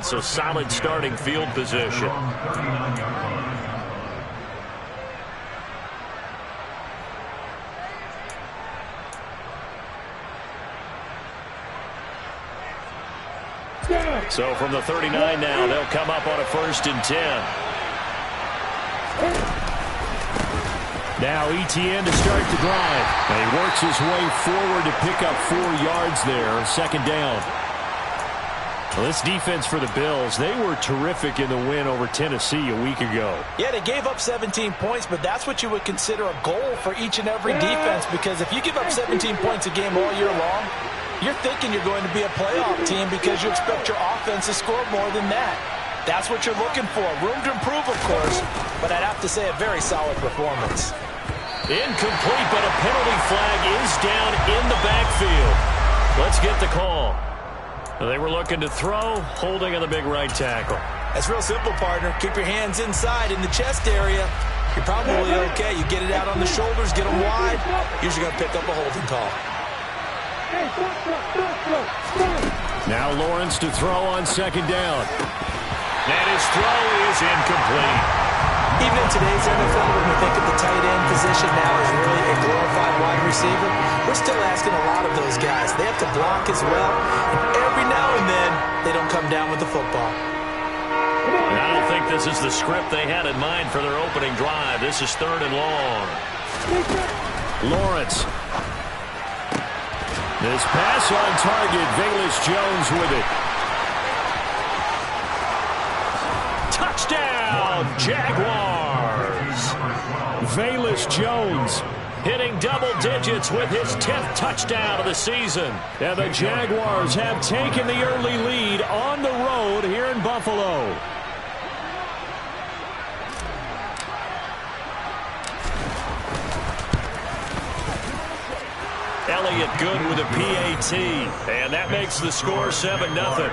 so solid starting field position. So from the 39 now, they'll come up on a 1st and 10. Now Etienne to start the drive. And he works his way forward to pick up 4 yards there. 2nd down. Well, this defense for the Bills, they were terrific in the win over Tennessee a week ago. Yeah, they gave up 17 points, but that's what you would consider a goal for each and every defense, because if you give up 17 points a game all year long, you're thinking you're going to be a playoff team because you expect your offense to score more than that. That's what you're looking for. Room to improve, of course, but I'd have to say a very solid performance. Incomplete, but a penalty flag is down in the backfield. Let's get the call. They were looking to throw, holding on the big right tackle. That's real simple, partner. Keep your hands inside in the chest area. You're probably okay. You get it out on the shoulders, get them wide. Usually going to pick up a holding call. Now Lawrence to throw on 2nd down. And his throw is incomplete. Even in today's NFL, when we think of the tight end position now as really a glorified wide receiver, we're still asking a lot of those guys. They have to block as well, and every now and then, they don't come down with the football. And I don't think this is the script they had in mind for their opening drive. This is 3rd and long. Lawrence. This pass on target. Velus Jones with it. Touchdown, Jaguars. Velus Jones hitting double digits with his 10th touchdown of the season. And the Jaguars have taken the early lead on the road here in Buffalo. Elliott good with a PAT, and that makes the score 7-0.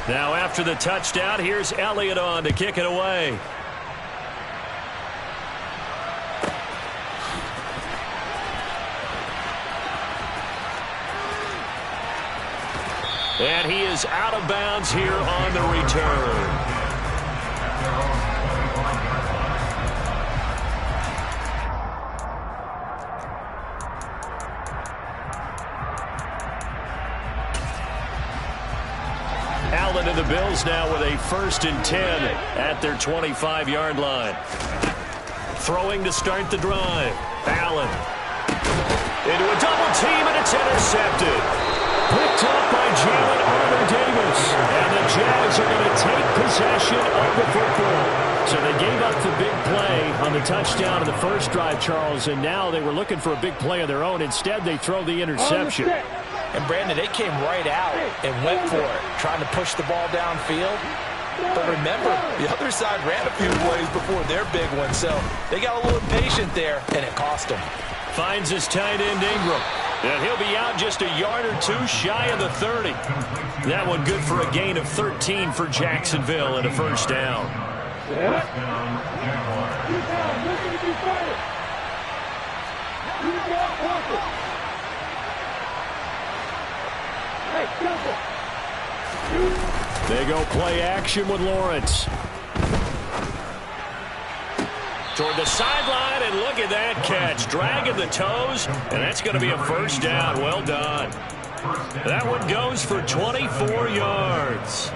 Now after the touchdown, here's Elliott on to kick it away. And he is out of bounds here on the return. Allen and the Bills now with a 1st and 10 at their 25-yard line. Throwing to start the drive. Allen into a double team, and it's intercepted. Picked up by Jalen Armour-Davis. And the Jags are going to take possession of the football. So they gave up the big play on the touchdown in the first drive, Charles, and now they were looking for a big play of their own. Instead, they throw the interception. And, Brandon, they came right out and went for it, trying to push the ball downfield. But remember, the other side ran a few plays before their big one, so they got a little impatient there, and it cost them. Finds his tight end, Ingram. And he'll be out just a yard or two shy of the 30. That one good for a gain of 13 for Jacksonville and a 1st down. They go play action with Lawrence. Toward the sideline, and look at that catch. Dragging the toes, and that's going to be a 1st down. Well done. That one goes for 24 yards.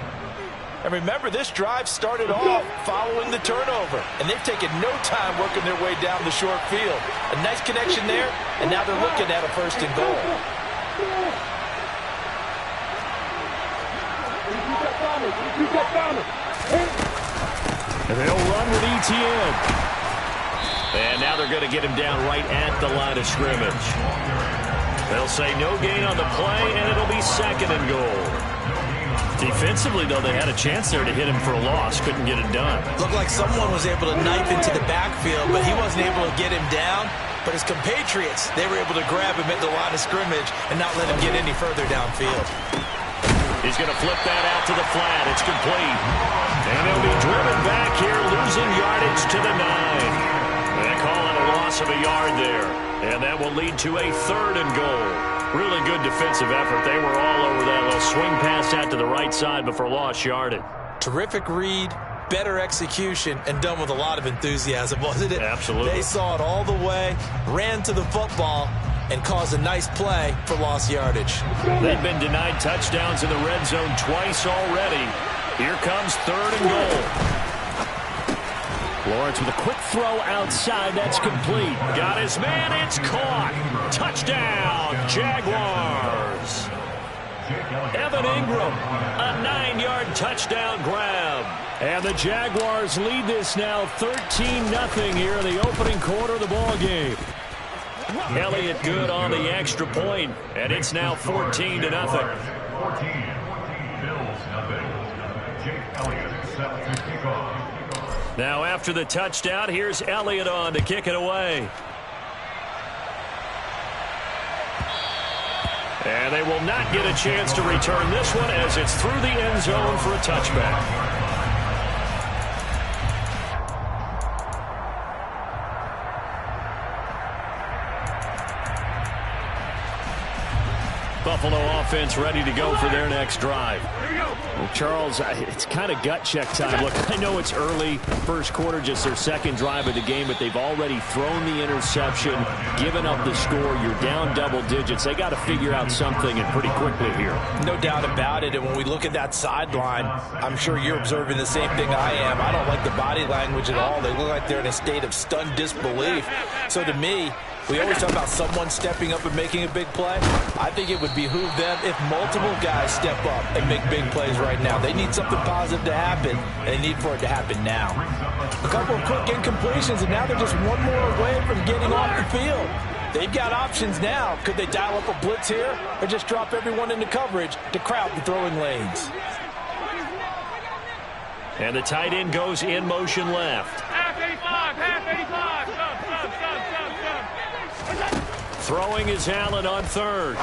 And remember, this drive started off following the turnover, and they've taken no time working their way down the short field. A nice connection there, and now they're looking at a 1st and goal. And they'll run with Etienne. And now they're going to get him down right at the line of scrimmage. They'll say no gain on the play, and it'll be 2nd and goal. Defensively, though, they had a chance there to hit him for a loss. Couldn't get it done. Looked like someone was able to knife into the backfield, but he wasn't able to get him down. But his compatriots, they were able to grab him at the line of scrimmage and not let him get any further downfield. He's going to flip that out to the flat. It's complete. And he'll be driven back here, losing yardage to the 9. They call it a loss of a yard there. And that will lead to a 3rd and goal. Really good defensive effort. They were all over that little swing pass out to the right side before lost yardage. Terrific read, better execution, and done with a lot of enthusiasm, wasn't it? Absolutely. They saw it all the way, ran to the football, and caused a nice play for lost yardage. They've been denied touchdowns in the red zone twice already. Here comes 3rd and goal. Lawrence with a quick throw outside. That's complete. Got his man. It's caught. Touchdown, Jaguars. Evan Ingram, a 9-yard touchdown grab. And the Jaguars lead this now 13-0 here in the opening quarter of the ball game. Elliott good on the extra point, and it's now 14-0. 14, Bills nothing. Jake Elliott set to kick off. Now after the touchdown, here's Elliott on to kick it away. And they will not get a chance to return this one as it's through the end zone for a touchback. Buffalo offense ready to go for their next drive. Well, Charles, it's kind of gut check time. Look, I know it's early, first quarter, just their 2nd drive of the game, but they've already thrown the interception, given up the score. You're down double digits. They got to figure out something, and pretty quickly here. No doubt about it, and when we look at that sideline, I'm sure you're observing the same thing I am. I don't like the body language at all. They look like they're in a state of stunned disbelief. So to me, we always talk about someone stepping up and making a big play. I think it would behoove them if multiple guys step up and make big plays right now. They need something positive to happen, and they need for it to happen now. A couple of quick incompletions, and now they're just one more away from getting off the field. They've got options now. Could they dial up a blitz here or just drop everyone into coverage to crowd the throwing lanes? And the tight end goes in motion left. Half 85, half 85. Throwing is Allen on 3rd.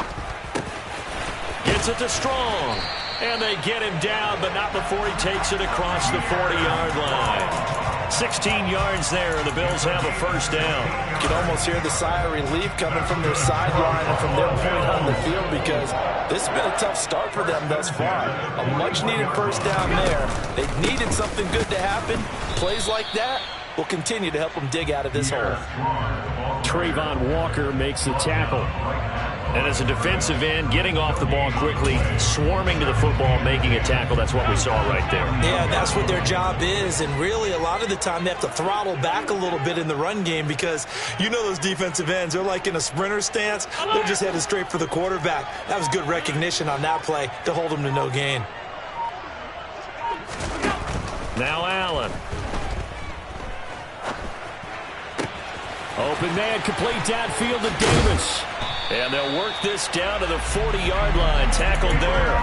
Gets it to Strong. And they get him down, but not before he takes it across the 40-yard line. 16 yards there, and the Bills have a 1st down. You can almost hear the sigh of relief coming from their sideline and from their point on the field, because this has been a tough start for them thus far. A much-needed 1st down there. They've needed something good to happen. Plays like that will continue to help them dig out of this hole. Trayvon Walker makes the tackle. And as a defensive end, getting off the ball quickly, swarming to the football, making a tackle, that's what we saw right there. Yeah, that's what their job is, and really a lot of the time they have to throttle back a little bit in the run game, because you know those defensive ends, they're like in a sprinter stance. They're just headed straight for the quarterback. That was good recognition on that play to hold them to no gain. Now Allen. Open man, complete downfield to Davis. And they'll work this down to the 40-yard line. Tackled there.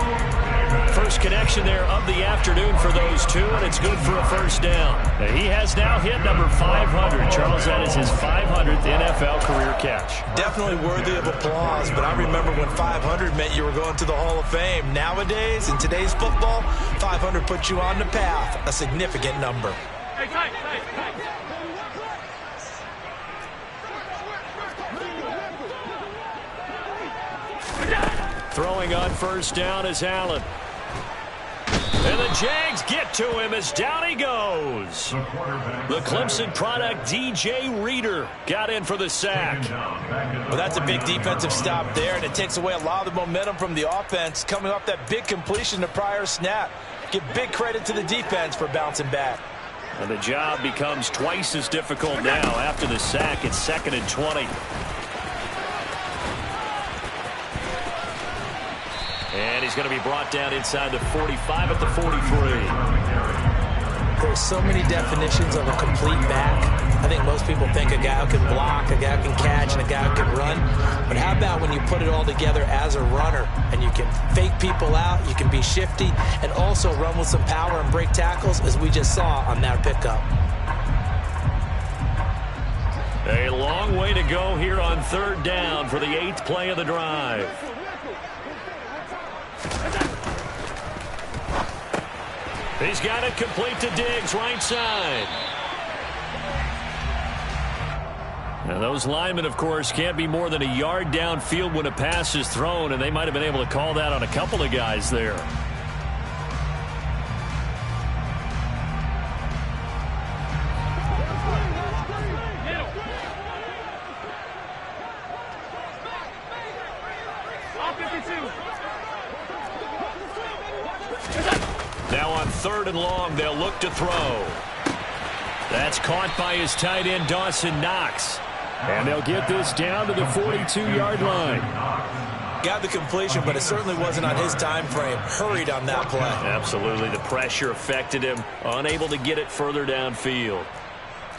First connection there of the afternoon for those two, and it's good for a 1st down. He has now hit number 500. Charles, that is his 500th NFL career catch. Definitely worthy of applause, but I remember when 500 meant you were going to the Hall of Fame. Nowadays, in today's football, 500 puts you on the path, a significant number. Hey, tight. Throwing on 1st down is Allen. And the Jags get to him as down he goes. The Clemson product, DJ Reader, got in for the sack. Well, that's a big defensive stop there, and it takes away a lot of the momentum from the offense coming off that big completion the prior snap. Give big credit to the defense for bouncing back. And the job becomes twice as difficult now. After the sack, it's 2nd and 20. And he's going to be brought down inside the 45 at the 43. There's so many definitions of a complete back. I think most people think a guy who can block, a guy who can catch, and a guy who can run. But how about when you put it all together as a runner, and you can fake people out, you can be shifty, and also run with some power and break tackles, as we just saw on that pickup. A long way to go here on 3rd down for the 8th play of the drive. He's got it complete to Diggs, right side. And Those linemen, of course, can't be more than a yard downfield when a pass is thrown, and they might have been able to call that on a couple of guys there. Now on 3rd and long, they'll look to throw. That's caught by his tight end, Dawson Knox. And they'll get this down to the 42-yard line. Got the completion, but it certainly wasn't on his time frame. Hurried on that play. Absolutely. The pressure affected him. Unable to get it further downfield.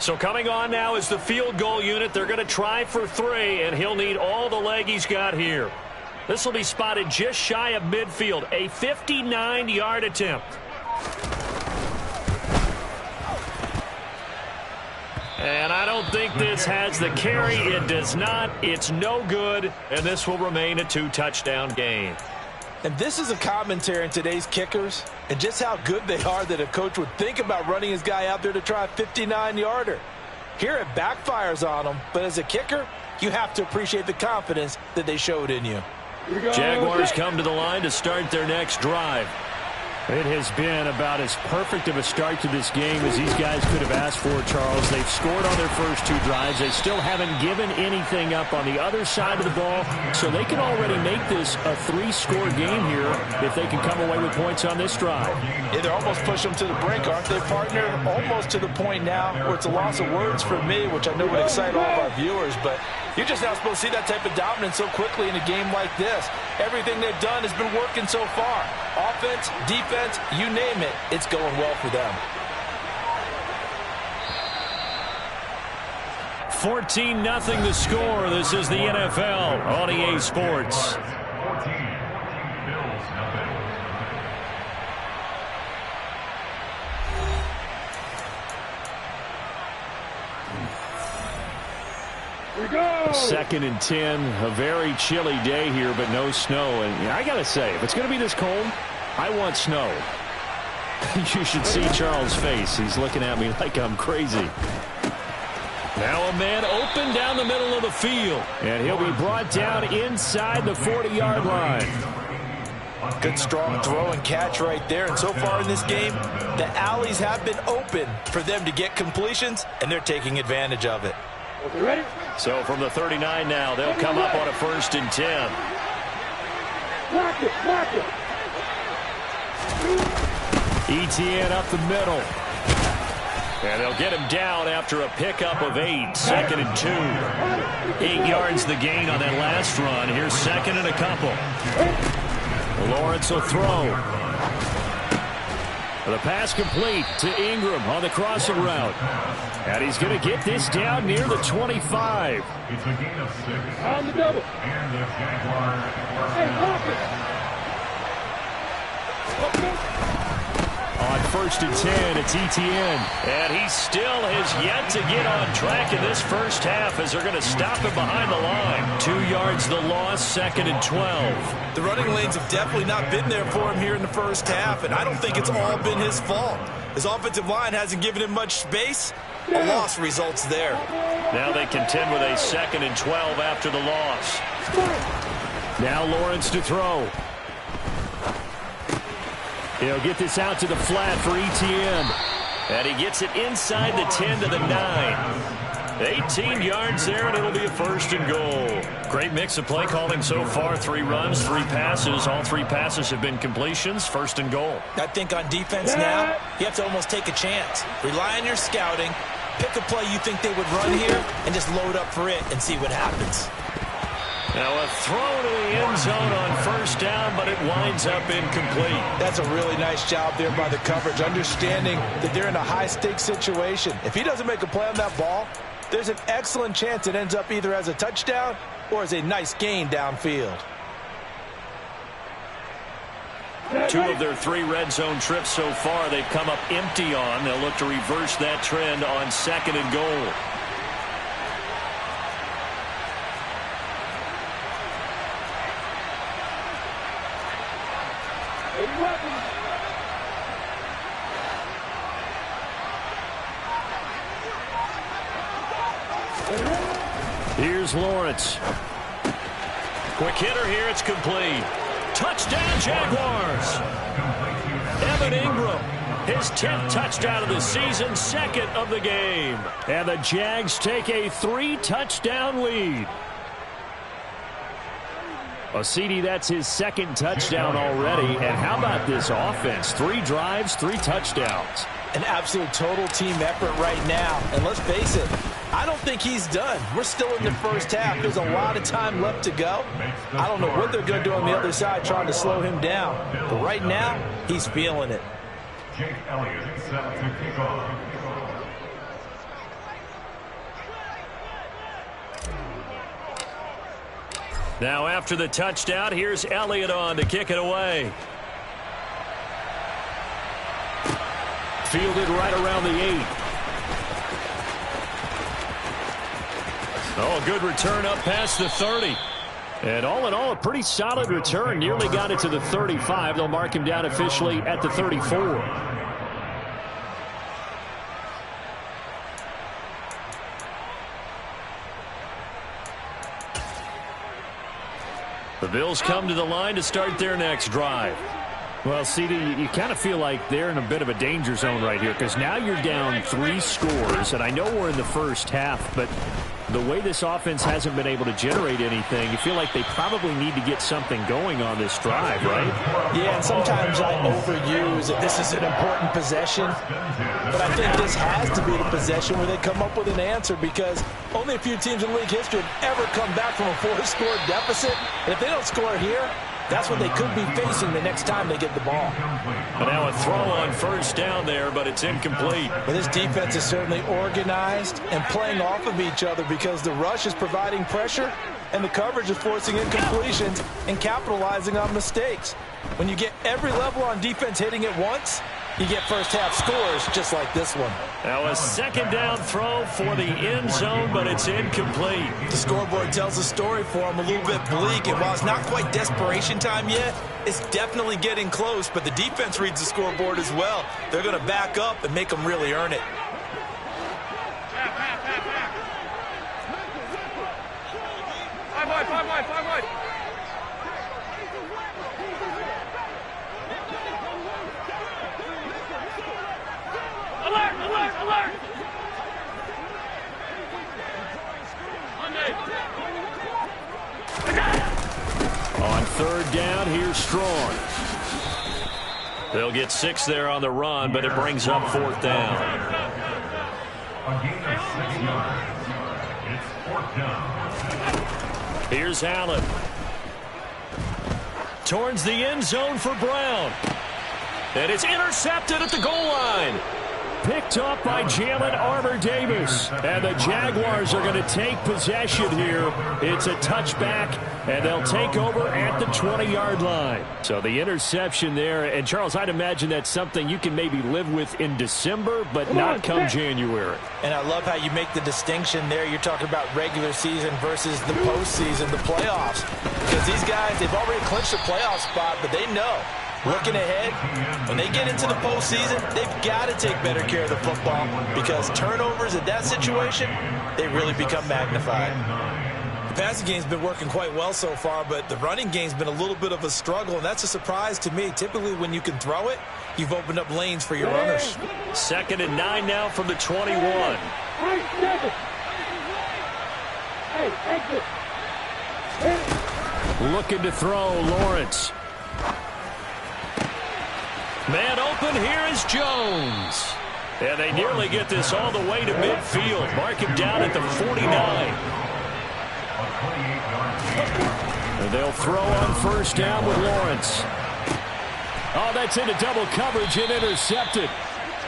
So coming on now is the field goal unit. They're going to try for 3, and he'll need all the leg he's got here. This will be spotted just shy of midfield. A 59-yard attempt. And I don't think this has the carry. It does not. It's no good. And this will remain a 2-touchdown game. And this is a commentary on today's kickers and just how good they are that a coach would think about running his guy out there to try a 59-yarder. Here it backfires on him, but as a kicker, you have to appreciate the confidence that they showed in you. Jaguars come to the line to start their next drive. It has been about as perfect of a start to this game as these guys could have asked for, Charles. They've scored on their first 2 drives. They still haven't given anything up on the other side of the ball, so they can already make this a 3-score game here if they can come away with points on this drive. Yeah, they're almost pushing them to the brink, aren't they, partner? Almost to the point now where it's a loss of words for me, which I know would excite all of our viewers, but you're just not supposed to see that type of dominance so quickly in a game like this. Everything they've done has been working so far. Offense, defense, you name it, it's going well for them. 14-0 the score. This is the NFL on EA Sports. Second and 10, a very chilly day here, but no snow. And I got to say, if it's going to be this cold, I want snow. You should see Charles' face. He's looking at me like I'm crazy. Now a man open down the middle of the field, and he'll be brought down inside the 40-yard line. Good strong throw and catch right there. And so far in this game, the alleys have been open for them to get completions, and they're taking advantage of it. Ready? So from the 39 now, they'll come up on a 1st and 10. Block it, block it. ETN up the middle. And they'll get him down after a pickup of 8. 2nd and 2. 8 yards the gain on that last run. Here's 2nd and a couple. Lawrence will throw. The pass complete to Ingram on the crossing route. And he's going to get this down near the 25. It's a gain of 6. On the double. And the Jaguars. Hey, on 1st and 10, it's ETN. And he still has yet to get on track in this first half as they're going to stop him behind the line. 2 yards the loss, 2nd and 12. The running lanes have definitely not been there for him here in the first half, and I don't think it's all been his fault. His offensive line hasn't given him much space. A loss results there. Now they contend with a 2nd and 12 after the loss. Now Lawrence to throw. He'll get this out to the flat for ETN. And he gets it inside the 10 to the 9. 18 yards there, and it'll be a 1st and goal. Great mix of play calling so far. 3 runs, 3 passes. All 3 passes have been completions. 1st and goal. I think on defense now, you have to almost take a chance. Rely on your scouting. Pick a play you think they would run here and just load up for it and see what happens. Now a throw to the end zone on 1st down, but it winds up incomplete. That's a really nice job there by the coverage, understanding that they're in a high-stakes situation. If he doesn't make a play on that ball, there's an excellent chance it ends up either as a touchdown or as a nice gain downfield. 2 of their 3 red zone trips so far they've come up empty on. They'll look to reverse that trend on 2nd and goal. Here's Lawrence. Quick hitter here. It's complete. Touchdown, Jaguars. Evan Ingram, his 10th touchdown of the season, 2nd of the game. And the Jags take a 3-touchdown lead. Well, CD, that's his 2nd touchdown already. And how about this offense? 3 drives, 3 touchdowns. An absolute total team effort right now. And let's face it, I don't think he's done. We're still in the first half. There's a lot of time left to go. I don't know what they're going to do on the other side trying to slow him down. But right now, he's feeling it. Jake Elliott set to kick off. Now after the touchdown, here's Elliott on to kick it away. Fielded right around the 8. Oh, a good return up past the 30. And all in all, a pretty solid return. Nearly got it to the 35. They'll mark him down officially at the 34. The Bills come to the line to start their next drive. Well, CD, you kind of feel like they're in a bit of a danger zone right here because now you're down 3 scores, and I know we're in the first half, but the way this offense hasn't been able to generate anything, you feel like they probably need to get something going on this drive, right? Yeah, and sometimes I overuse it. This is an important possession, but I think this has to be the possession where they come up with an answer because only a few teams in league history have ever come back from a 4-score deficit, and if they don't score here, that's what they could be facing the next time they get the ball. But now a throw on first down there, but it's incomplete. But this defense is certainly organized and playing off of each other because the rush is providing pressure and the coverage is forcing incompletions and capitalizing on mistakes. When you get every level on defense hitting it once, you get first-half scores just like this one. Now a second down throw for the end zone, but it's incomplete. The scoreboard tells a story for him, a little bit bleak, and while it's not quite desperation time yet, it's definitely getting close, but the defense reads the scoreboard as well. They're going to back up and make them really earn it. Five wide. Alert! On third down, here's Strong. They'll get 6 there on the run, but it brings up 4th down. A gain of 6 yards. It's 4th down. Here's Allen. Towards the end zone for Brown. And it's intercepted at the goal line. Picked up by Jalen Armour-Davis. And the Jaguars are going to take possession here. It's a touchback, and they'll take over at the 20-yard line. So the interception there. And, Charles, I'd imagine that's something you can maybe live with in December, but not come January. And I love how you make the distinction there. You're talking about regular season versus the postseason, the playoffs. Because these guys, they've already clinched a playoff spot, but they know. Looking ahead, when they get into the postseason, they've got to take better care of the football because turnovers in that situation, they really become magnified. The passing game's been working quite well so far, but the running game's been a little bit of a struggle, and that's a surprise to me. Typically, when you can throw it, you've opened up lanes for your runners. 2nd and 9 now from the 21. Looking to throw, Lawrence. Man open, here is Jones. And they nearly get this all the way to midfield. Mark him down at the 49. And they'll throw on first down with Lawrence. Oh, that's into double coverage and intercepted.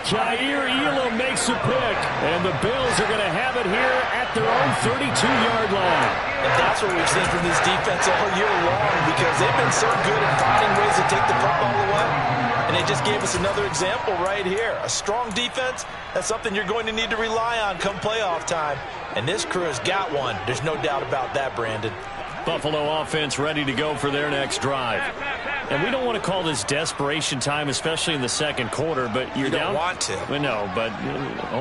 Jair Elam makes a pick. And the Bills are going to have it here at their own 32-yard line. And that's what we've seen from this defense all year long because they've been so good at finding ways to take the football away. And they just gave us another example right here. A strong defense, that's something you're going to need to rely on come playoff time. And this crew has got one. There's no doubt about that, Brandon. Buffalo offense ready to go for their next drive. And we don't want to call this desperation time, especially in the second quarter, but you're down. You don't want to. Well, no, but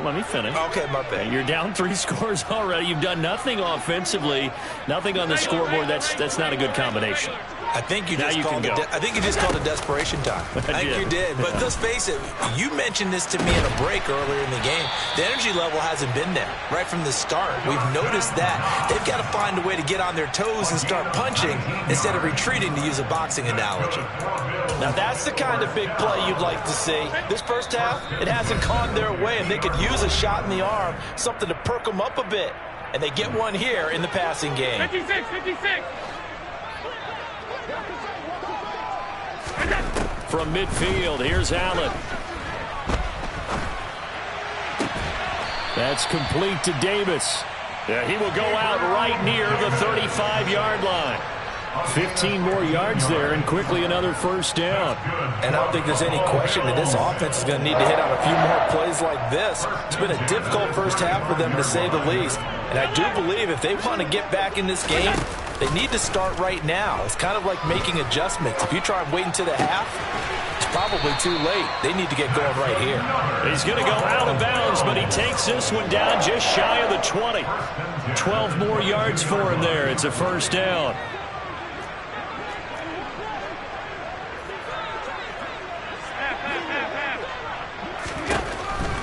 let me finish. Okay, my bad. You're down 3 scores already. You've done nothing offensively, nothing on the scoreboard. That's not a good combination. I think you just called it desperation time. I think you did. But let's face it, you mentioned this to me in a break earlier in the game. The energy level hasn't been there right from the start. We've noticed that. They've got to find a way to get on their toes and start punching instead of retreating, to use a boxing analogy. Now, that's the kind of big play you'd like to see. This first half, it hasn't gone their way, and they could use a shot in the arm, something to perk them up a bit. And they get one here in the passing game. 56. From midfield, here's Allen. That's complete to Davis. Yeah, he will go out right near the 35-yard line. 15 more yards there, and quickly another first down. And I don't think there's any question that this offense is going to need to hit on a few more plays like this. It's been a difficult first half for them, to say the least. And I do believe if they want to get back in this game, they need to start right now. It's kind of like making adjustments. If you try and wait until the half, it's probably too late. They need to get going right here. He's going to go out of bounds, but he takes this one down just shy of the 20. 12 more yards for him there. It's a first down.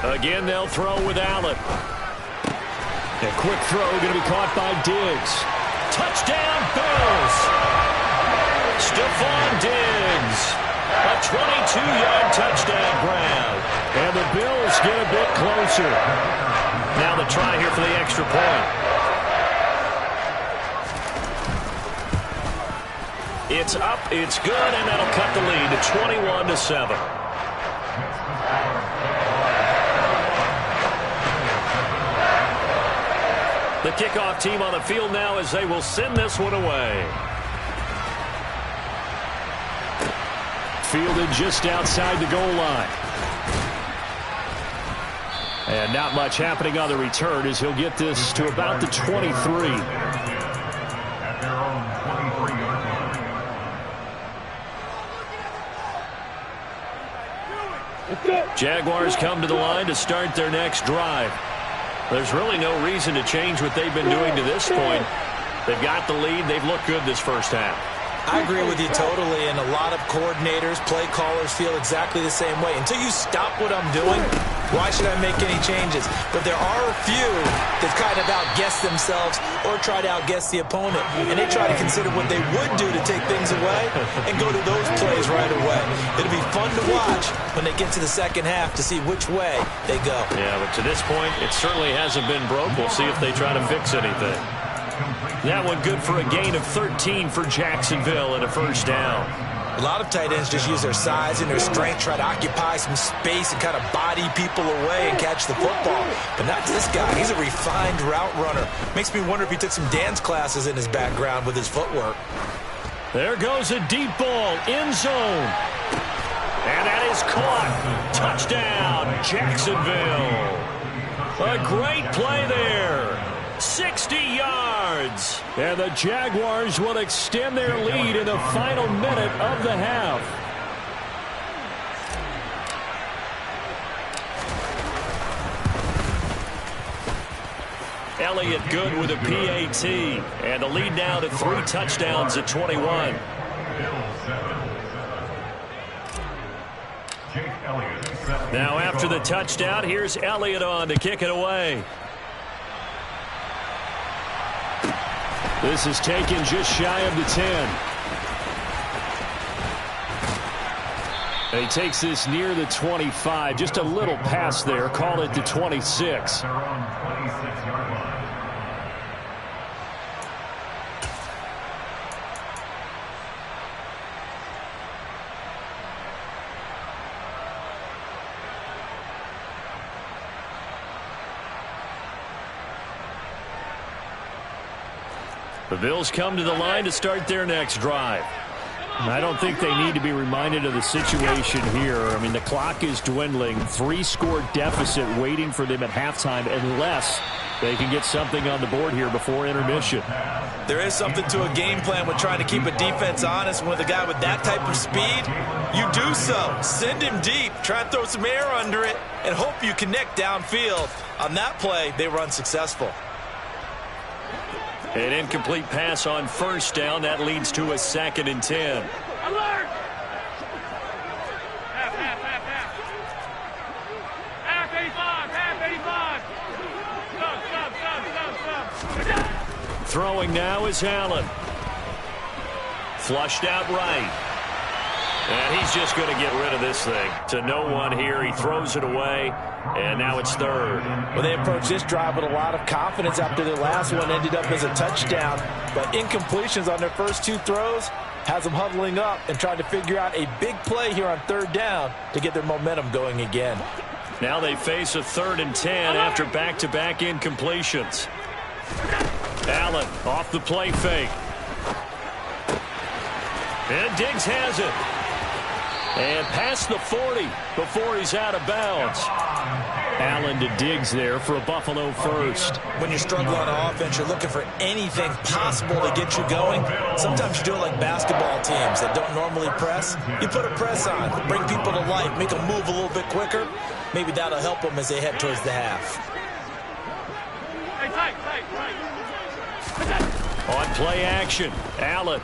Again, they'll throw with Allen. A quick throw going to be caught by Diggs. Touchdown, Bills! Stephon Diggs. A 22-yard touchdown grab. And the Bills get a bit closer. Now the try here for the extra point. It's up, it's good, and that'll cut the lead to 21-7. The kickoff team on the field now as they will send this one away. Fielded just outside the goal line. And not much happening on the return as he'll get this to about the 23. At their own 23-yard line. Jaguars come to the line to start their next drive. There's really no reason to change what they've been doing to this point. They've got the lead. They've looked good this first half. I agree with you totally, and a lot of coordinators, play callers feel exactly the same way. Until you stop what I'm doing, why should I make any changes? But there are a few that kind of outguess themselves or try to outguess the opponent, and they try to consider what they would do to take things away and go to those plays right away. It'll be fun to watch when they get to the second half to see which way they go. Yeah, but to this point, it certainly hasn't been broke. We'll see if they try to fix anything. That one good for a gain of 13 for Jacksonville and a first down. A lot of tight ends just use their size and their strength, try to occupy some space and kind of body people away and catch the football. But not this guy. He's a refined route runner. Makes me wonder if he took some dance classes in his background with his footwork. There goes a deep ball, end zone. And that is caught. Touchdown, Jacksonville. A great play there. 60 yards. And the Jaguars will extend their lead in the final minute of the half. Elliott good with a PAT. And the lead now to 3 touchdowns at 21. Now after the touchdown, here's Elliott on to kick it away. This is taken just shy of the 10. And he takes this near the 25. Just a little pass there. Call it the 26. Their own 26-yard line. The Bills come to the line to start their next drive. I don't think they need to be reminded of the situation here. I mean, the clock is dwindling. 3-score deficit waiting for them at halftime unless they can get something on the board here before intermission. There is something to a game plan with trying to keep a defense honest. With a guy with that type of speed, you do so. Send him deep. Try and throw some air under it and hope you connect downfield. On that play, they were unsuccessful. An incomplete pass on first down. That leads to a 2nd and 10. Alert! Throwing now is Allen. Flushed out right. And he's just going to get rid of this thing. To no one here. He throws it away. And now it's 3rd. Well, they approached this drive with a lot of confidence after their last one ended up as a touchdown. But incompletions on their first 2 throws has them huddling up and trying to figure out a big play here on 3rd down to get their momentum going again. Now they face a 3rd and 10 after back-to-back incompletions. Allen off the play fake. And Diggs has it. And past the 40 before he's out of bounds. Allen to Diggs there for a Buffalo first. When you're struggling on offense, you're looking for anything possible to get you going. Sometimes you do it like basketball teams that don't normally press. You put a press on, bring people to life, make them move a little bit quicker. Maybe that'll help them as they head towards the half. On play action, Allen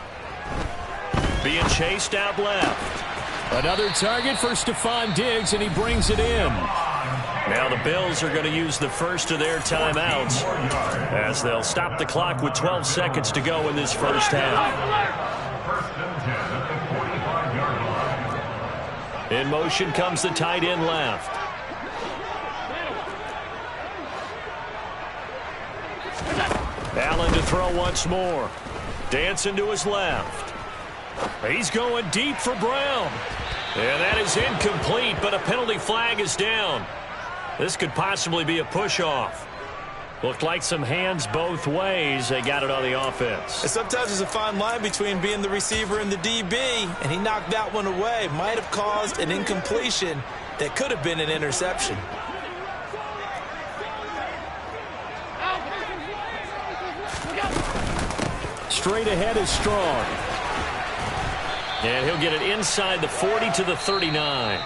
being chased out left. Another target for Stephon Diggs, and he brings it in. Now the Bills are going to use the first of their timeouts as they'll stop the clock with 12 seconds to go in this first half. In motion comes the tight end left. Allen to throw once more. Dancing to his left. He's going deep for Brown. And that is incomplete, but a penalty flag is down. This could possibly be a push-off. Looked like some hands both ways. They got it on the offense. And sometimes there's a fine line between being the receiver and the DB, and he knocked that one away. Might have caused an incompletion that could have been an interception. Straight ahead is Strong. And he'll get it inside the 40 to the 39.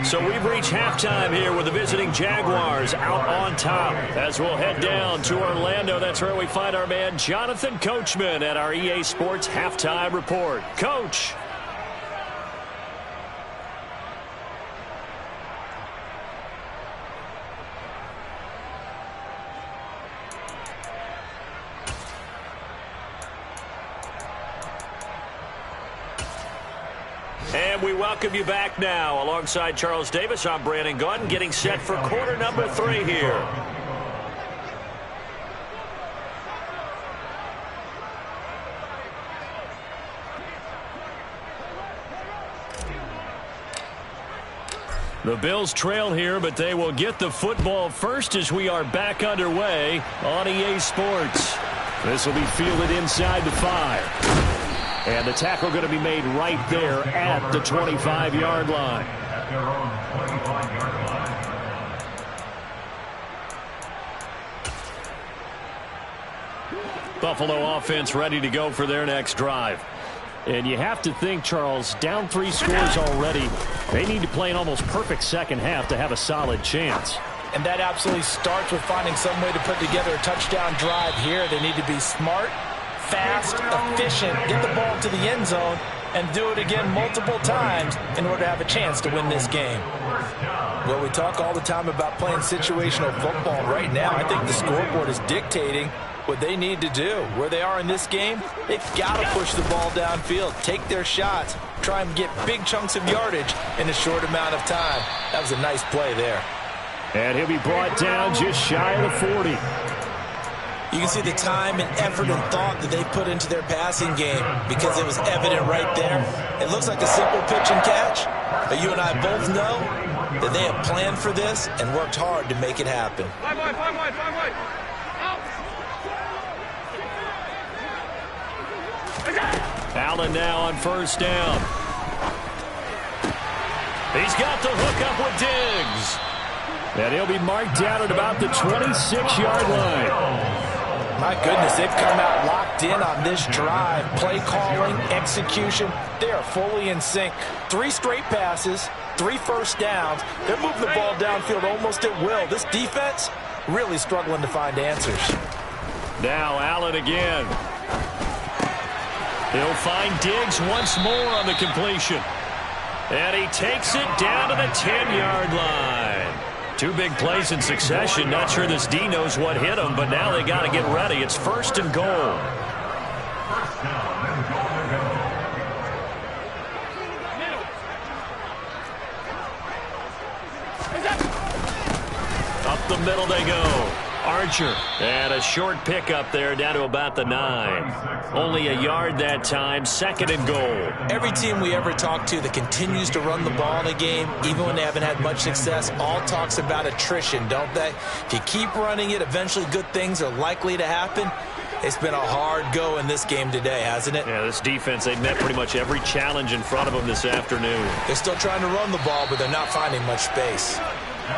So we've reached halftime here with the visiting Jaguars out on top. As we'll head down to Orlando, that's where we find our man Jonathan Coachman at our EA Sports Halftime Report. Coach. And we welcome you back now. Alongside Charles Davis, I'm Brandon Gaudin, getting set for quarter number 3 here. The Bills trail here, but they will get the football first as we are back underway on EA Sports. This will be fielded inside the 5. And the tackle going to be made right there at the 25-yard line. Buffalo offense ready to go for their next drive. And you have to think, Charles, down 3 scores already. They need to play an almost perfect second half to have a solid chance. And that absolutely starts with finding some way to put together a touchdown drive here. They need to be smart, fast, efficient, get the ball to the end zone, and do it again multiple times in order to have a chance to win this game. Well, we talk all the time about playing situational football. Right now, I think the scoreboard is dictating what they need to do. Where they are in this game, they've got to push the ball downfield, take their shots, try and get big chunks of yardage in a short amount of time. That was a nice play there. And he'll be brought down just shy of the 40. You can see the time and effort and thought that they put into their passing game because it was evident right there. It looks like a simple pitch and catch, but you and I both know that they have planned for this and worked hard to make it happen. Allen now on first down. He's got the hook up with Diggs. And he'll be marked down at about the 26-yard line. My goodness, they've come out locked in on this drive. Play calling, execution, they are fully in sync. 3 straight passes, 3 first downs. They're moving the ball downfield almost at will. This defense really struggling to find answers. Now Allen again. He'll find Diggs once more on the completion. And he takes it down to the 10-yard line. 2 big plays in succession. Not sure this D knows what hit him, but now they got to get ready. It's 1st and goal. Up the middle they go. Archer. And a short pickup there down to about the 9. Only a yard that time. 2nd and goal. Every team we ever talk to that continues to run the ball in a game, even when they haven't had much success, all talks about attrition, don't they? If you keep running it, eventually good things are likely to happen. It's been a hard go in this game today, hasn't it? Yeah, this defense, they've met pretty much every challenge in front of them this afternoon. They're still trying to run the ball, but they're not finding much space.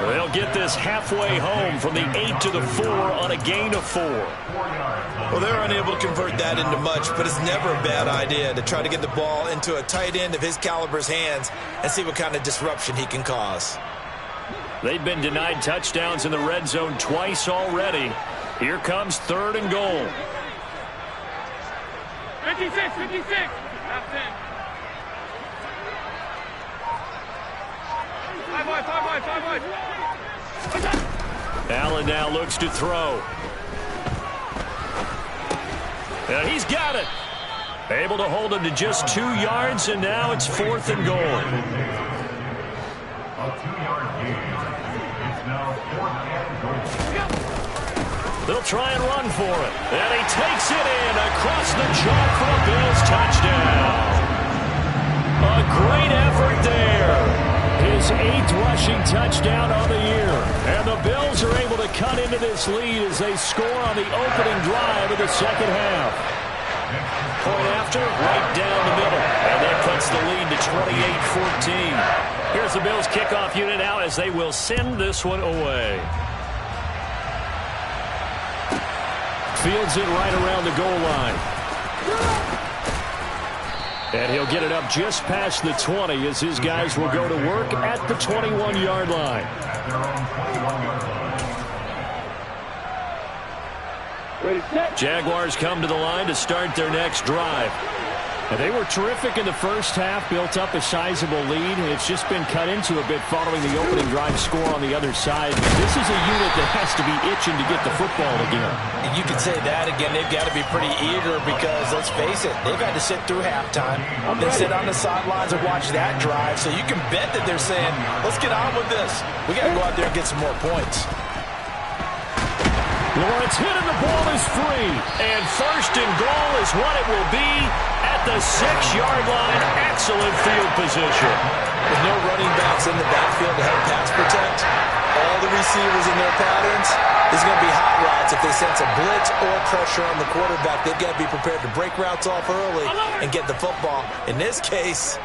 They'll get this halfway home from the 8 to the 4 on a gain of 4. Well, they're unable to convert that into much, but it's never a bad idea to try to get the ball into a tight end of his caliber's hands and see what kind of disruption he can cause. They've been denied touchdowns in the red zone twice already. Here comes 3rd and goal. 56. That's it. 5 wide. Allen now looks to throw. And he's got it. Able to hold him to just 2 yards, and now it's 4th and goal. A 2-yard gain. It's now 4th and goal. They'll try and run for it. And he takes it in across the chalk for a Bills touchdown. A great effort there. His 8th rushing touchdown on the year. And the Bills are able to cut into this lead as they score on the opening drive of the 2nd half. Point after, right down the middle. And that cuts the lead to 28-14. Here's the Bills kickoff unit now as they will send this one away. Fields it right around the goal line. And he'll get it up just past the 20 as his guys will go to work at the 21-yard line. At their own 21-yard line. Jaguars come to the line to start their next drive. And they were terrific in the first half, built up a sizable lead. It's just been cut into a bit following the opening drive score on the other side. But this is a unit that has to be itching to get the football again. And you can say that again. They've got to be pretty eager because, let's face it, they've had to sit through halftime, then sit on the sidelines and watch that drive. So you can bet that they're saying, let's get on with this. We got to go out there and get some more points. Lawrence hit and the ball is free. And 1st and goal is what it will be at the 6-yard line. Excellent field position. With no running backs in the backfield to help pass protect, all the receivers in their patterns, there's going to be hot routes if they sense a blitz or pressure on the quarterback. They've got to be prepared to break routes off early and get the football. In this case,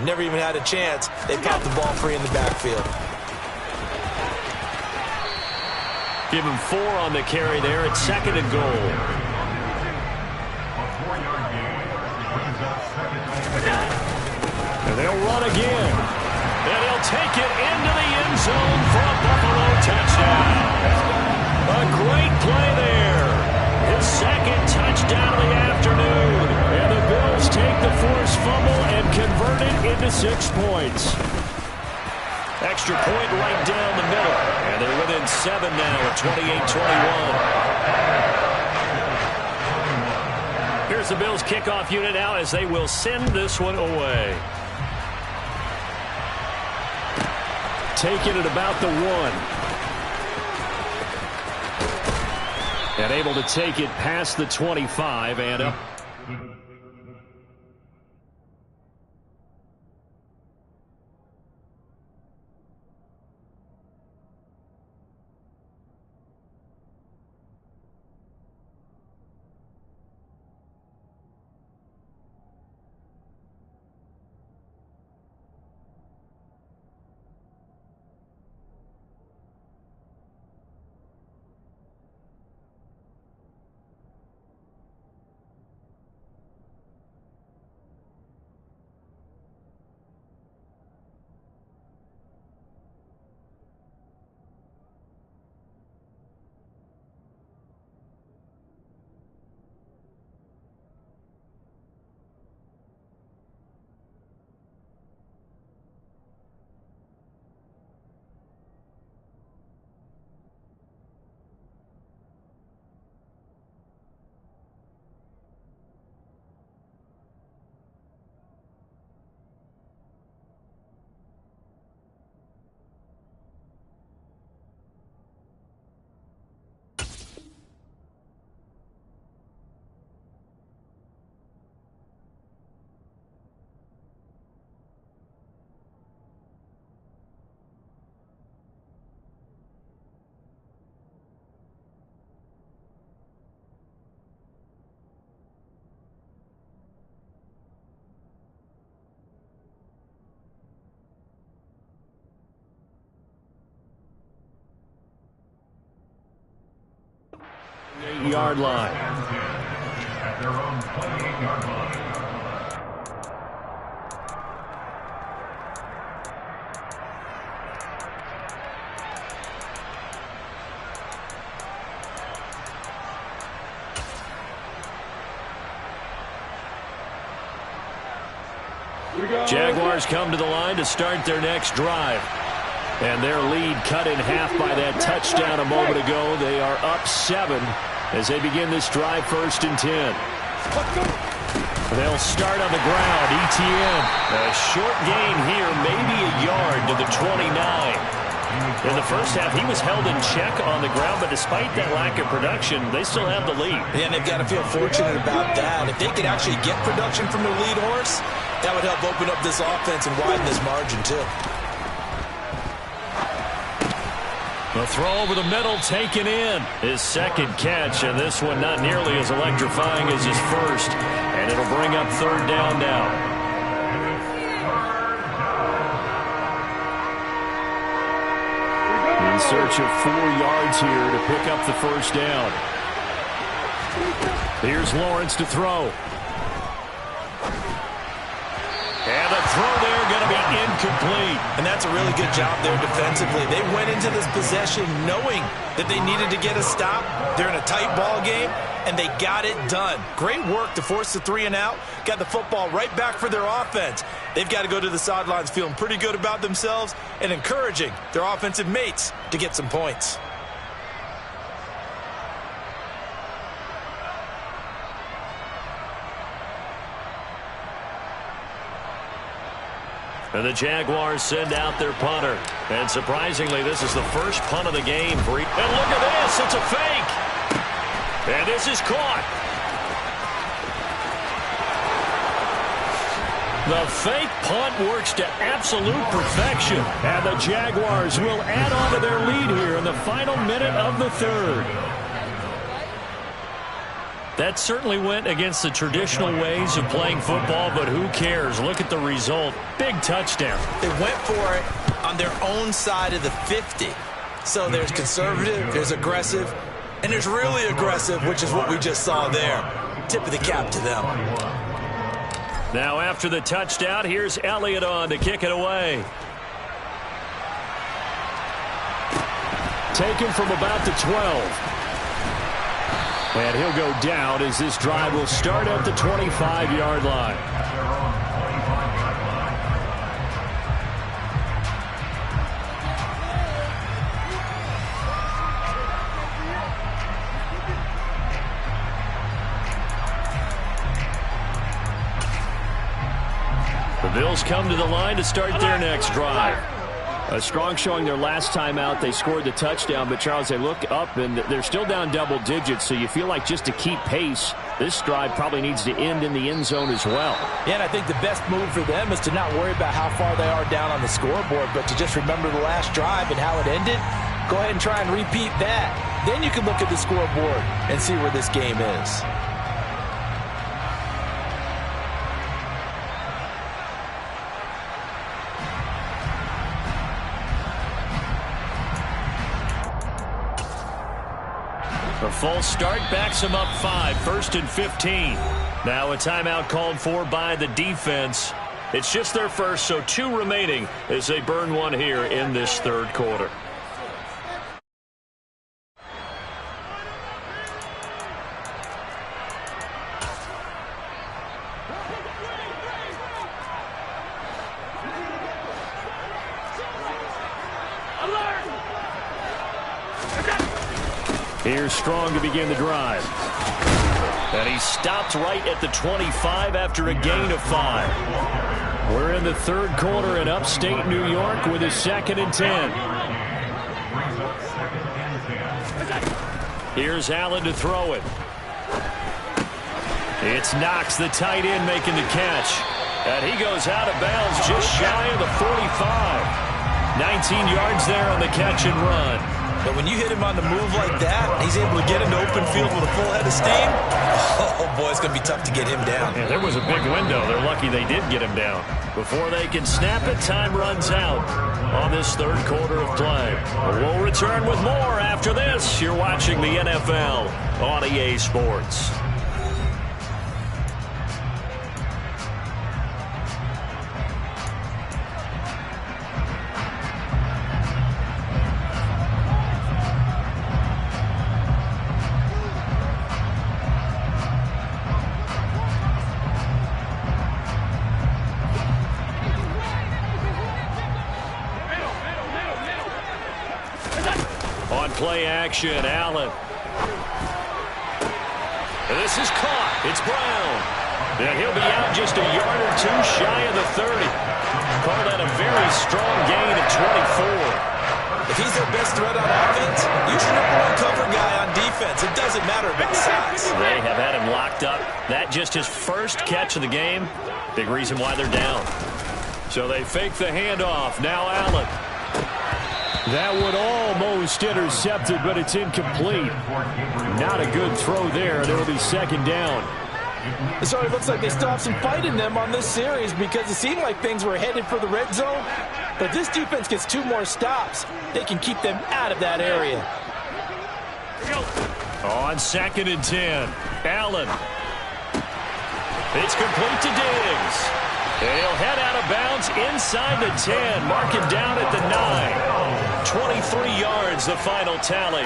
never even had a chance. They popped the ball free in the backfield. Give him 4 on the carry there at 2nd and goal. A 4-yard gain brings up 2nd down. And they'll run again. And he'll take it into the end zone for a Buffalo touchdown. A great play there. His 2nd touchdown of the afternoon. And the Bills take the forced fumble and convert it into 6 points. Extra point right down the middle. And they're within 7 now at 28-21. Here's the Bills kickoff unit now as they will send this one away. Taking it about the 1. And able to take it past the 25 and up. 28-yard line. At their own 28-yard line. Jaguars come to the line to start their next drive. And their lead cut in half by that touchdown a moment ago. They are up 7 as they begin this drive, 1st and 10. They'll start on the ground. Etienne, a short gain here, maybe a yard to the 29. In the first half, he was held in check on the ground, but despite that lack of production, they still have the lead. And they've got to feel fortunate about that. If they could actually get production from their lead horse, that would help open up this offense and widen this margin, too. The throw over the middle taken in. His second catch, and this one not nearly as electrifying as his first. And it'll bring up 3rd down now. In search of 4 yards here to pick up the 1st down. Here's Lawrence to throw. And the throw there going to be incomplete. And that's a really good job there defensively. They went into this possession knowing that they needed to get a stop. They're in a tight ball game, and they got it done. Great work to force the 3 and out. Got the football right back for their offense. They've got to go to the sidelines feeling pretty good about themselves and encouraging their offensive mates to get some points. And the Jaguars send out their punter. And surprisingly, this is the first punt of the game. And look at this. It's a fake. And this is caught. The fake punt works to absolute perfection. And the Jaguars will add on to their lead here in the final minute of the 3rd. That certainly went against the traditional ways of playing football, but who cares? Look at the result. Big touchdown. They went for it on their own side of the 50. So there's conservative, there's aggressive, and there's really aggressive, which is what we just saw there. Tip of the cap to them. Now after the touchdown, here's Elliott on to kick it away. Taken from about the 12. And he'll go down as this drive will start at the 25-yard line. The Bills come to the line to start their next drive. A strong showing their last time out. They scored the touchdown, but Charles, they look up and they're still down double digits, so you feel like just to keep pace, this drive probably needs to end in the end zone as well. Yeah, and I think the best move for them is to not worry about how far they are down on the scoreboard, but to just remember the last drive and how it ended. Go ahead and try and repeat that. Then you can look at the scoreboard and see where this game is. A false start backs them up 5, 1st and 15. Now a timeout called for by the defense. It's just their first, so 2 remaining as they burn one here in this 3rd quarter. Here's Strong to begin the drive. And he stopped right at the 25 after a gain of 5. We're in the 3rd quarter in upstate New York with a 2nd and 10. Here's Allen to throw it. It's Knox, the tight end, making the catch. And he goes out of bounds just shy of the 45. 19 yards there on the catch and run. But when you hit him on the move like that, and he's able to get into open field with a full head of steam, oh, boy, it's going to be tough to get him down. Yeah, there was a big window. They're lucky they did get him down. Before they can snap it, time runs out on this third quarter of play. We'll return with more after this. You're watching the NFL on EA Sports. Play action, Allen. This is caught. It's Brown. And he'll be out just a yard or two shy of the 30. Call that a very strong gain at 24. If he's their best threat on offense, use your number one cover guy on defense. It doesn't matter about size. They have had him locked up. That just his first catch of the game. Big reason why they're down. So they fake the handoff. Now Allen. That one almost intercepted, but it's incomplete. Not a good throw there. There will be second down. So it looks like they still have some fight in them on this series because it seemed like things were headed for the red zone. But this defense gets 2 more stops. They can keep them out of that area. On 2nd and 10, Allen. It's complete to Diggs. He'll head out of bounds inside the 10. Mark him down at the 9. 23 yards, the final tally.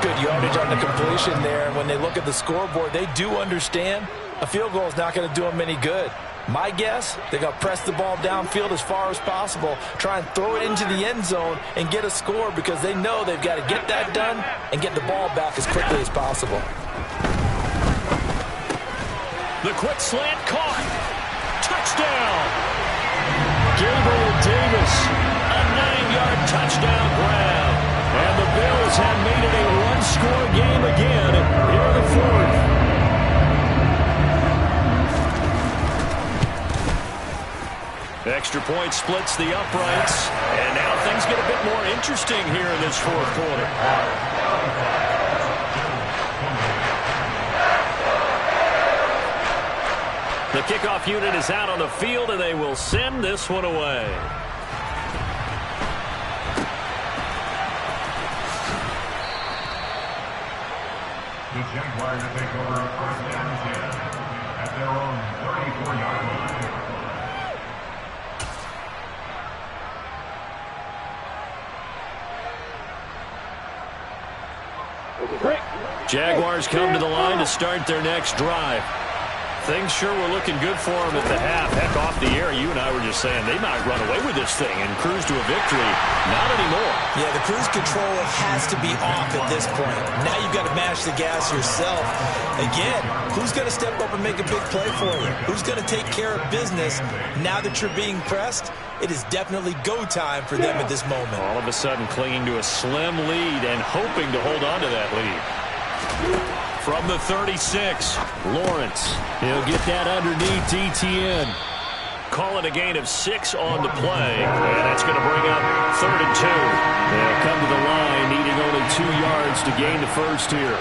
Good yardage on the completion there. And when they look at the scoreboard, they do understand a field goal is not going to do them any good. My guess, they're going to press the ball downfield as far as possible, try and throw it into the end zone and get a score because they know they've got to get that done and get the ball back as quickly as possible. The quick slant caught. Touchdown. Gabriel Davis, a 9-yard touchdown grab. And the Bills have made it a one-score game again here in the fourth. Extra point splits the uprights. And now things get a bit more interesting here in this fourth quarter. The kickoff unit is out on the field, and they will send this one away. The Jaguars take over 1st and 10 at their own 34-yard line. Jaguars come to the line to start their next drive. Things sure were looking good for them at the half. Heck, off the air, you and I were just saying they might run away with this thing and cruise to a victory. Not anymore. Yeah, the cruise control has to be off at this point. Now you've got to mash the gas yourself. Again, who's going to step up and make a big play for you? Who's going to take care of business now that you're being pressed? It is definitely go time for them at this moment. All of a sudden clinging to a slim lead and hoping to hold on to that lead. From the 36, Lawrence. He'll get that underneath Etienne. Call it a gain of 6 on the play, and that's going to bring up 3rd and 2. They'll come to the line needing only 2 yards to gain the first here.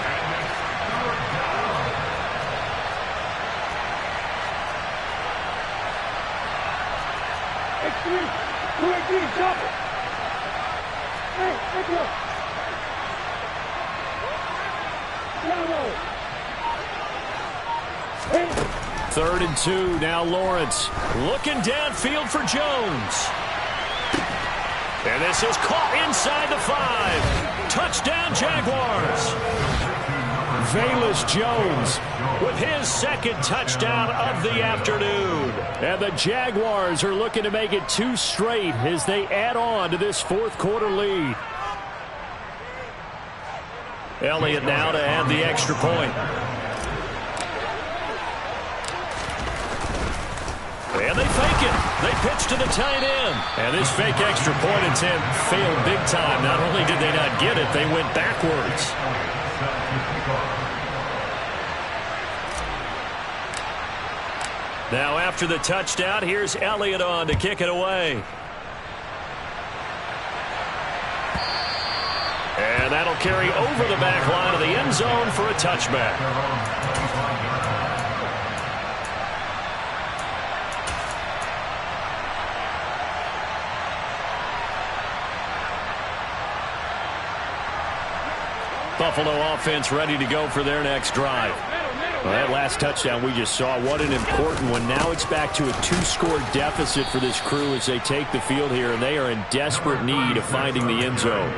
Third and 2, now Lawrence looking downfield for Jones. And this is caught inside the 5. Touchdown, Jaguars. Velus Jones with his second touchdown of the afternoon. And the Jaguars are looking to make it 2 straight as they add on to this fourth quarter lead. Elliott now to add the extra point. And they fake it. They pitch to the tight end. And this fake extra point attempt failed big time. Not only did they not get it, they went backwards. Now after the touchdown, here's Elliott on to kick it away. And They'll carry over the back line of the end zone for a touchback. Buffalo offense ready to go for their next drive. Well, that last touchdown we just saw, what an important one. Now it's back to a 2-score deficit for this crew as they take the field here, and they are in desperate need of finding the end zone.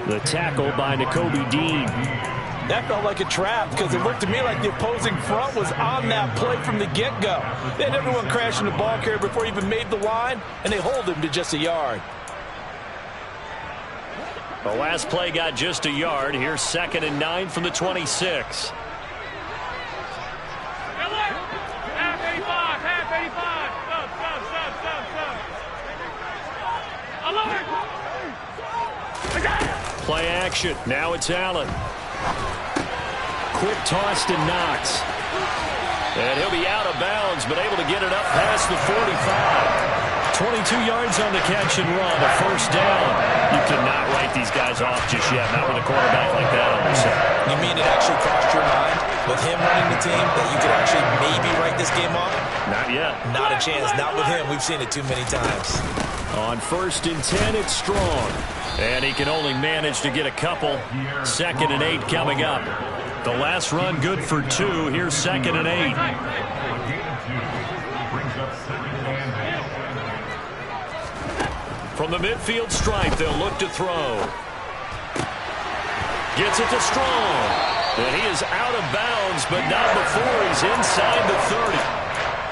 The tackle by Nakobe Dean. That felt like a trap because it looked to me like the opposing front was on that play from the get-go. They had everyone crashing the ball carrier before he even made the line, and they hold him to just a yard. The last play got just a yard. Here's 2nd and 9 from the 26. Half 85, half 85. Play action. Now it's Allen. Quick toss to Knox. And he'll be out of bounds, but able to get it up past the 45. 22 yards on the catch and run, a first down. You cannot write these guys off just yet, not with a quarterback like that on their side. You mean it actually crossed your mind with him running the team that you could actually maybe write this game off? Not yet. Not a chance. Not with him. We've seen it too many times. On 1st and 10, it's Strong. And he can only manage to get a couple. 2nd and 8 coming up. The last run good for 2. Here's 2nd and 8. From the midfield stripe, they'll look to throw. Gets it to Strong. And he is out of bounds, but not before he's inside the 30.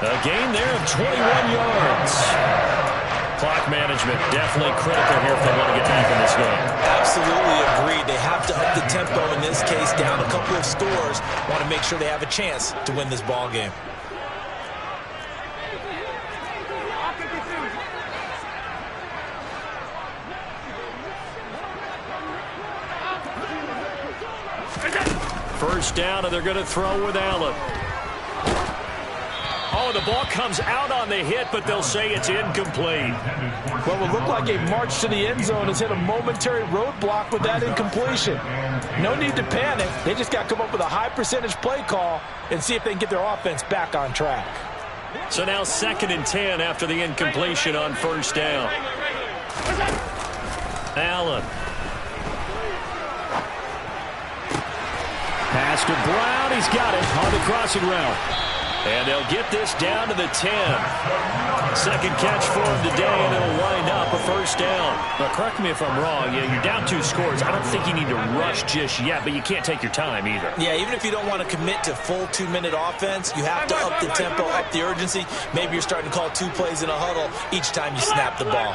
A gain there of 21 yards. Clock management definitely critical here if they want to get back in this game. Absolutely agreed. They have to up the tempo in this case, down a couple of scores. Want to make sure they have a chance to win this ball game. First down, and they're going to throw with Allen. Oh, the ball comes out on the hit, but they'll say it's incomplete. Well, it looked like a march to the end zone has hit a momentary roadblock with that incompletion. No need to panic. They just got to come up with a high percentage play call and see if they can get their offense back on track. So now 2nd and 10 after the incompletion on first down. Allen. Pass to Brown. He's got it on the crossing route. And they'll get this down to the 10. Second catch for him today, and it'll wind up a first down. But correct me if I'm wrong. Yeah, you're down 2 scores. I don't think you need to rush just yet, but you can't take your time either. Yeah, even if you don't want to commit to full 2-minute offense, you have to up the tempo, up the urgency. Maybe you're starting to call 2 plays in a huddle each time you snap the ball.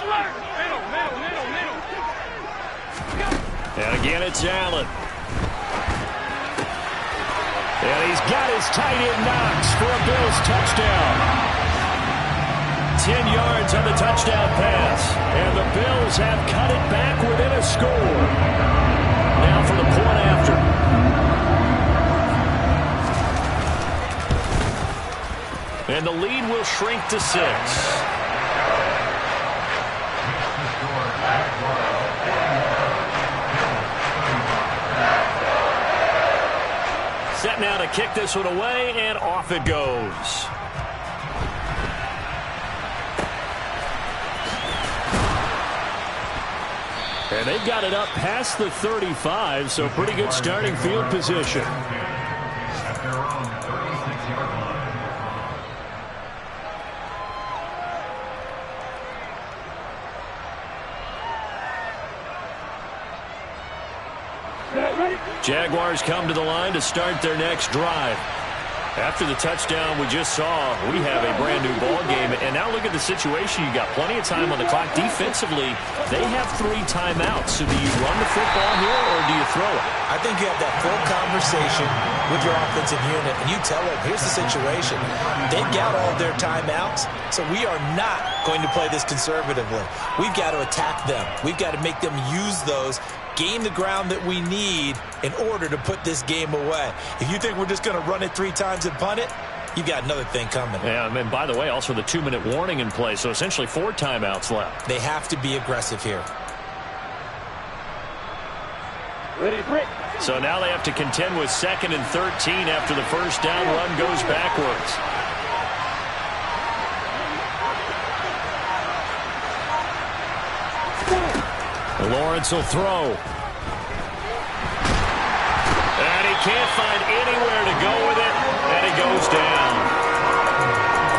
And again, it's Allen. And he's got his tight end Knox for a Bills touchdown. 10 yards on the touchdown pass. And the Bills have cut it back within a score. Now for the point after. And the lead will shrink to 6. Set now to kick this one away, and off it goes. And they've got it up past the 35, so pretty good starting field position. At their own 36-yard line. Jaguars come to the line to start their next drive. After the touchdown we just saw, we have a brand new ball game. And now look at the situation. You got plenty of time on the clock. Defensively, they have 3 timeouts. So do you run the football here or do you throw it? I think you have that full conversation with your offensive unit, and you tell them, here's the situation. They got all their timeouts, so we are not going to play this conservatively. We've got to attack them. We've got to make them use those, gain the ground that we need in order to put this game away. If you think we're just going to run it 3 times and punt it, you've got another thing coming. Yeah, and by the way, also the 2-minute warning in play, so essentially 4 timeouts left. They have to be aggressive here. So now they have to contend with 2nd and 13 after the first down run goes backwards. Lawrence will throw. And he can't find anywhere to go with it, and he goes down.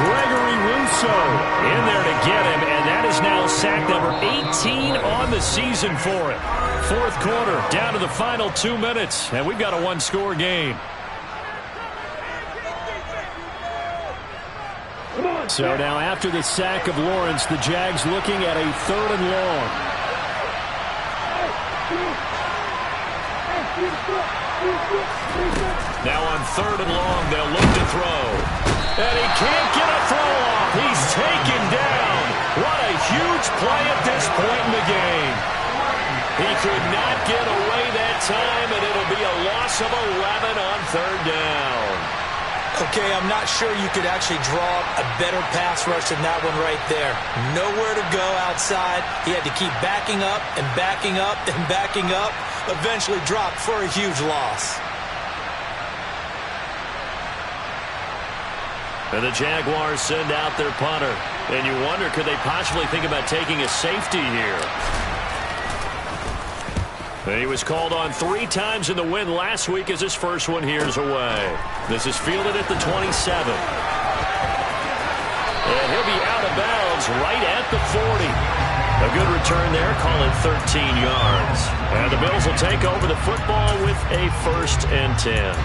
Gregory Rousseau in there to get him, and that is now sack number 18 on the season for him. Fourth quarter, down to the final 2 minutes, and we've got a one-score game. So now after the sack of Lawrence, the Jags looking at a 3rd and long. Now on 3rd and long, they'll look to throw. And he can't get a throw off. He's taken down. What a huge play at this point in the game. He could not get away that time, and it'll be a loss of 11 on 3rd down. Okay, I'm not sure you could actually draw up a better pass rush than that one right there. Nowhere to go outside. He had to keep backing up and backing up and backing up. Eventually dropped for a huge loss. And the Jaguars send out their punter. And you wonder, could they possibly think about taking a safety here? And he was called on 3 times in the win last week as his first one here's away. This is fielded at the 27. And he'll be out of bounds right at the 40. A good return there, call it 13 yards. And the Bills will take over the football with a 1st and 10.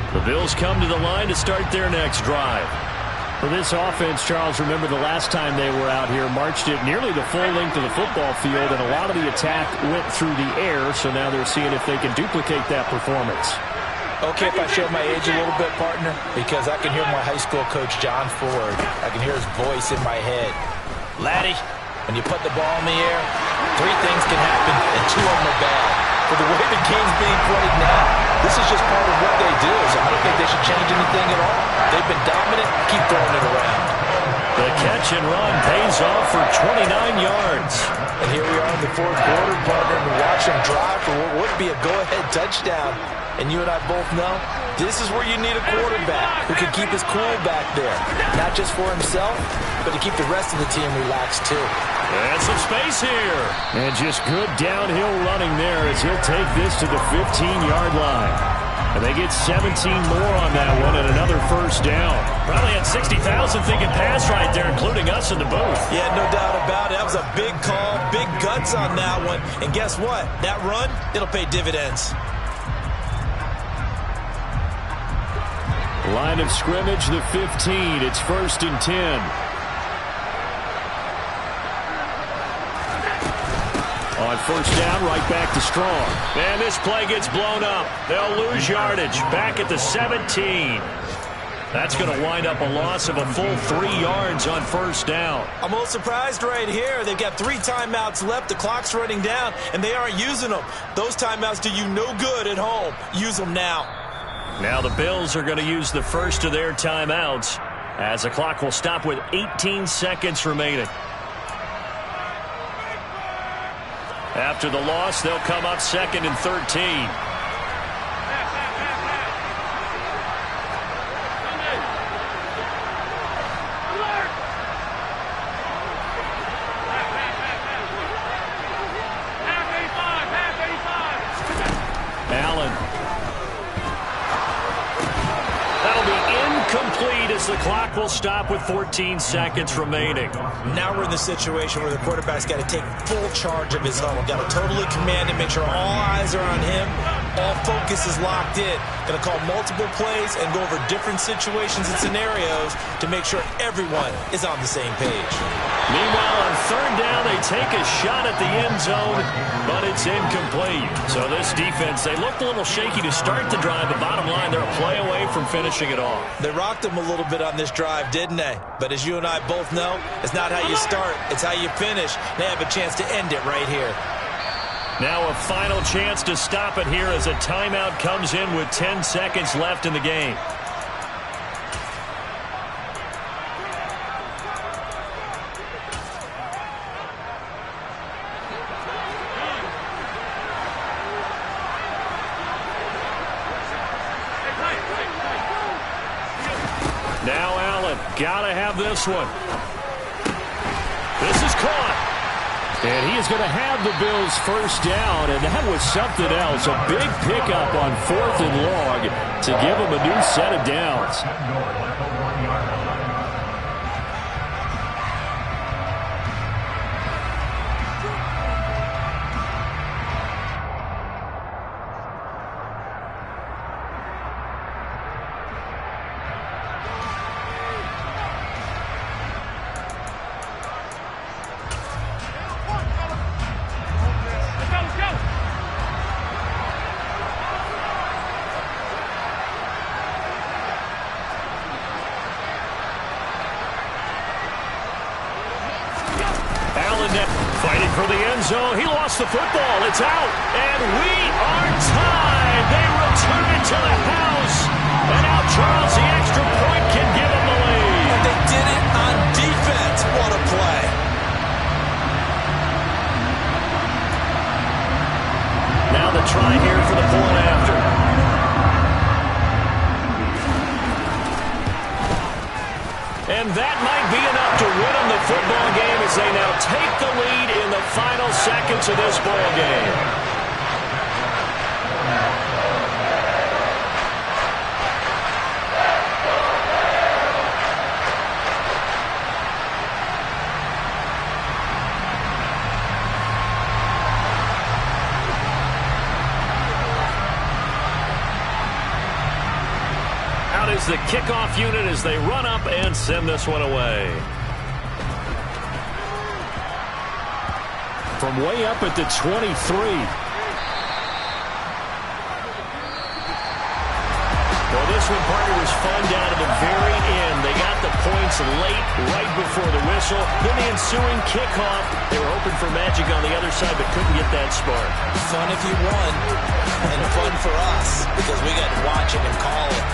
The Bills come to the line to start their next drive. For this offense, Charles, remember the last time they were out here, marched it nearly the full length of the football field, and a lot of the attack went through the air, so now they're seeing if they can duplicate that performance. Okay, if I show my age a little bit, partner, because I can hear my high school coach, John Ford. I can hear his voice in my head. Laddie, when you put the ball in the air, 3 things can happen, and 2 of them are bad. For the way the game's being played now, this is just part of what they do, so I don't think they should change anything at all. They've been dominant. Keep throwing it around. The catch and run pays off for 29 yards. And here we are in the 4th quarter, partner, to watch them drive for what would be a go-ahead touchdown. And you and I both know this is where you need a quarterback who can keep his cool back there. Not just for himself, but to keep the rest of the team relaxed too. And some space here. And just good downhill running there as he'll take this to the 15-yard line. And they get 17 more on that one and another 1st down. Probably had 60,000 thinking pass right there, including us in the booth. Yeah, no doubt about it. That was a big call, big guts on that one. And guess what? That run, it'll pay dividends. Line of scrimmage, the 15. It's 1st and 10. On 1st down, right back to Strong. And this play gets blown up. They'll lose yardage. Back at the 17. That's going to wind up a loss of a full 3 yards on 1st down. I'm a little surprised right here. They've got 3 timeouts left. The clock's running down, and they aren't using them. Those timeouts do you no good at home. Use them now. Now the Bills are going to use the first of their timeouts as the clock will stop with 18 seconds remaining. After the loss, they'll come up 2nd and 13. The clock will stop with 14 seconds remaining. Now we're in the situation where the quarterback's got to take full charge of his home. Got to totally command it, make sure all eyes are on him. All focus is locked in. Going to call multiple plays and go over different situations and scenarios to make sure everyone is on the same page. Meanwhile, on third down, they take a shot at the end zone, but it's incomplete. So this defense, they looked a little shaky to start the drive, but bottom line, they're a play away from finishing it off. They rocked them a little bit on this drive, didn't they? But as you and I both know, it's not how you start, it's how you finish. They have a chance to end it right here. Now a final chance to stop it here as a timeout comes in with 10 seconds left in the game. Now Allen, gotta have this one. This is caught. And he is going to have the Bills first down, and that was something else. A big pickup on 4th and long to give them a new set of downs. Fighting for the end zone. He lost the football. It's out. And we are tied. They return it to the house. And now Charles, the extra point, can give them the lead. But they did it on defense. What a play. Now the try here for the point after. And that might be enough to win them the football game as they now take the lead in the final seconds of this ball game. Out is the kickoff unit as they run up and send this one away. From way up at the 23. Well, this one, partner, was fun down to the very end. They got the points late, right before the whistle. Then the ensuing kickoff. They were hoping for magic on the other side, but couldn't get that spark. Fun if you won, and fun for us because we got to watch it and call it.